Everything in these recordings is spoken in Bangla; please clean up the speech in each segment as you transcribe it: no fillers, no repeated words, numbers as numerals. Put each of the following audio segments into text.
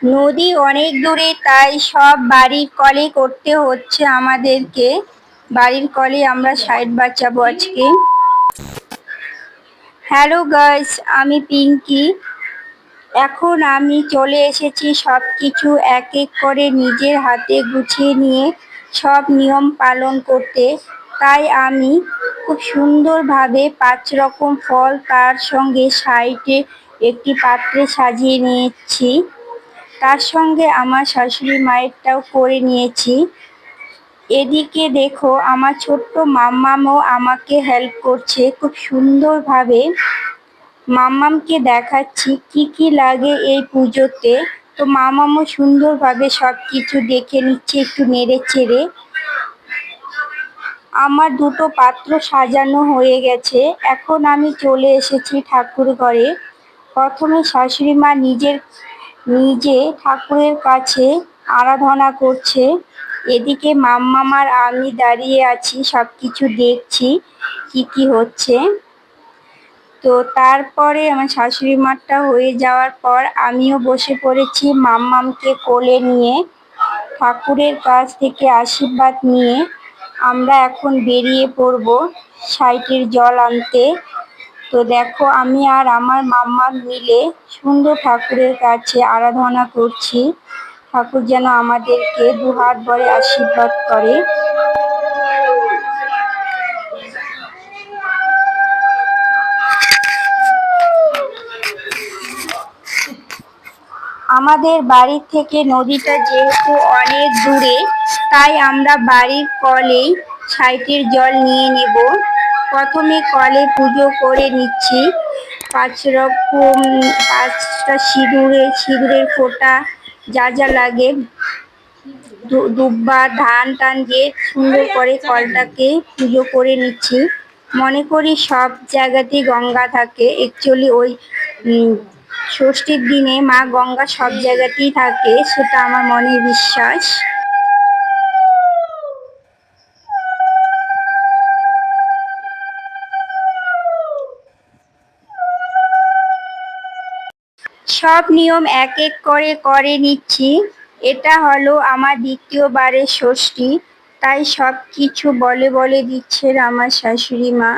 নদী অনেক দূরে, তাই সব বাড়ির কলে করতে হচ্ছে আমাদেরকে। বাড়ির কলে আমরা সাইড বাঁচাবো আজকে। হ্যালো গাইস, আমি পিঙ্কি। এখন আমি চলে এসেছি সব কিছু এক এক করে নিজের হাতে গুছিয়ে নিয়ে সব নিয়ম পালন করতে। তাই আমি খুব সুন্দরভাবে 5 রকম ফল তার সঙ্গে সাইডে একটি পাত্রে সাজিয়ে নিয়েছি। তার সঙ্গে আমার শাশুড়ি মায়েরটাও করে নিয়েছি। এদিকে দেখো, আমার ছোট্ট মাম্মামও আমাকে হেল্প করছে খুব সুন্দরভাবে। মাম্মামকে দেখাচ্ছি কি কি লাগে এই পুজোতে। তো মাম্মামও সুন্দরভাবে সব কিছু দেখে নিচ্ছে একটু নেড়ে চেড়ে। আমার দুটো পাত্র সাজানো হয়ে গেছে। এখন আমি চলে এসেছি ঠাকুর ঘরে। প্রথমে শাশুড়ি মা নিজে ঠাকুরের কাছে আরাধনা করছে। এদিকে মাম্মাম আর আমি দাঁড়িয়ে আছি, সব কিছু দেখছি কি কি হচ্ছে। তো তারপরে আমার শাশুড়ি মারটা হয়ে যাওয়ার পর আমিও বসে পড়েছি মাম্মামকে কোলে নিয়ে। ঠাকুরের কাছ থেকে আশীর্বাদ নিয়ে আমরা এখন বেরিয়ে পড়ব সাইটের জল আনতে। তো দেখো, আমি আর আমার মাম্মাম মিলে সুন্দর ঠাকুরের কাছে আরাধনা করছি। ঠাকুর যেন আমাদেরকে দুহাত ভরে আশীর্বাদ করে। আমাদের বাড়ি থেকে নদীটা যেহেতু অনেক দূরে, তাই আমরা বাড়ির কলেই সাইটের জল নিয়ে নেব। প্রথমে কলে পুজো করে নিচ্ছি। 5টা সিঁদুরের ফোঁটা যা যা লাগে, দুব্বা ধান টান দিয়ে সুন্দর করে কলটাকে পুজো করে নিচ্ছি। মনে করি সব জায়গাতেই গঙ্গা থাকে। অ্যাকচুয়ালি ওই ষষ্ঠীর দিনে মা গঙ্গা সব জায়গাতেই থাকে, সেটা আমার মনের বিশ্বাস। সব নিয়ম এক এক করে করে নিচ্ছি। এটা হলো আমার দ্বিতীয়বারের ষষ্ঠী, তাই সব কিছু বলে বলে দিচ্ছেন আমার শাশুড়ি মা।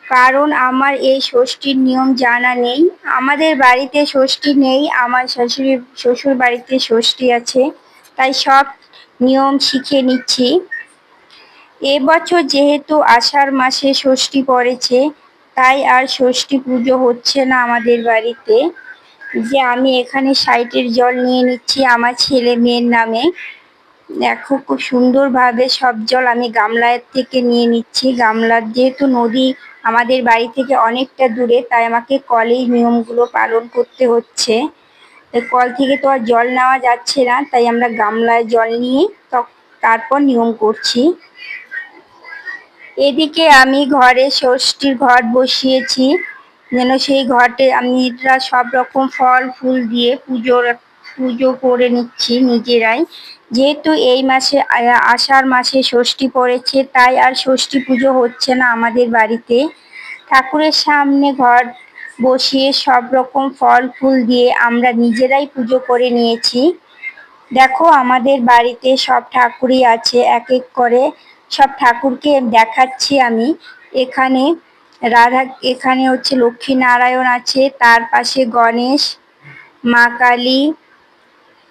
কারণ আমার এই ষষ্ঠীর নিয়ম জানা নেই। আমাদের বাড়িতে ষষ্ঠী নেই, আমার শ্বশুর বাড়িতে ষষ্ঠী আছে, তাই সব নিয়ম শিখে নিচ্ছি। এবছর যেহেতু আষাঢ় মাসে ষষ্ঠী পড়েছে, তাই আর ষষ্ঠী পুজো হচ্ছে না আমাদের বাড়িতে। যে আমি এখানে সাইটের জল নিয়ে নিচ্ছি আমার ছেলে মেয়ের নামে। দেখো, খুব সুন্দরভাবে সব জল আমি গামলার থেকে নিয়ে নিচ্ছি। গামলার যেহেতু নদী আমাদের বাড়ি থেকে অনেকটা দূরে, তাই আমাকে কলেই নিয়মগুলো পালন করতে হচ্ছে। কল থেকে তো আর জল নেওয়া যাচ্ছে না, তাই আমরা গামলায় জল নিয়ে তারপর নিয়ম করছি। এদিকে আমি ঘরে ষষ্ঠীর ঘট বসিয়েছি, যেন সেই ঘটে আমরা সব রকম ফল ফুল দিয়ে পুজো করে নিচ্ছি নিজেরাই। যেহেতু এই মাসে আষাঢ় মাসে ষষ্ঠী পড়েছে, তাই আর ষষ্ঠী পুজো হচ্ছে না আমাদের বাড়িতে। ঠাকুরের সামনে ঘট বসিয়ে সব রকম ফল ফুল দিয়ে আমরা নিজেরাই পুজো করে নিয়েছি। দেখো, আমাদের বাড়িতে সব ঠাকুরই আছে এক এক করে। সব ঠাকুরকে দেখাচ্ছি আমি। এখানে এখানে হচ্ছে লক্ষ্মীনারায়ণ আছে, তার পাশে গণেশ, মা কালী,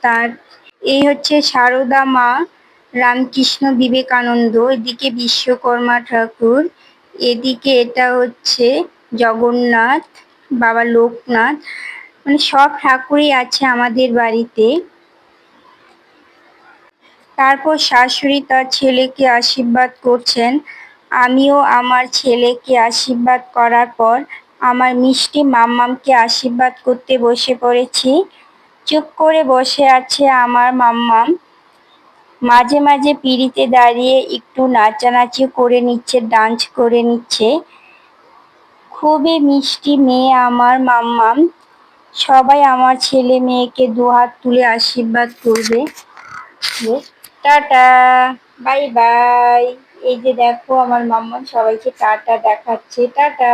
তার এই হচ্ছে সারদা মা, রামকৃষ্ণ বিবেকানন্দ, এদিকে বিশ্বকর্মা ঠাকুর, এদিকে এটা হচ্ছে জগন্নাথ, বাবা লোকনাথ। মানে সব ঠাকুরই আছে আমাদের বাড়িতে। তারপর শাশুড়ি তার ছেলেকে আশীর্বাদ করছেন। আমিও আমার ছেলেকে আশীর্বাদ করার পর আমার মিষ্টি মাম্মামকে আশীর্বাদ করতে বসে পড়েছি। চুপ করে বসে আছে আমার মাম্মাম। মাঝে মাঝে পিঁড়িতে দাঁড়িয়ে একটু নাচানাচি করে নিচ্ছে, ডান্স করে নিচ্ছে। খুবই মিষ্টি মেয়ে আমার মাম্মাম। সবাই আমার ছেলে মেয়েকে দুহাত তুলে আশীর্বাদ করবে। Tata, bye bye. এই যে দেখো, আমার মাম্মাম সবাইকে টাটা দেখাচ্ছে। টাটা।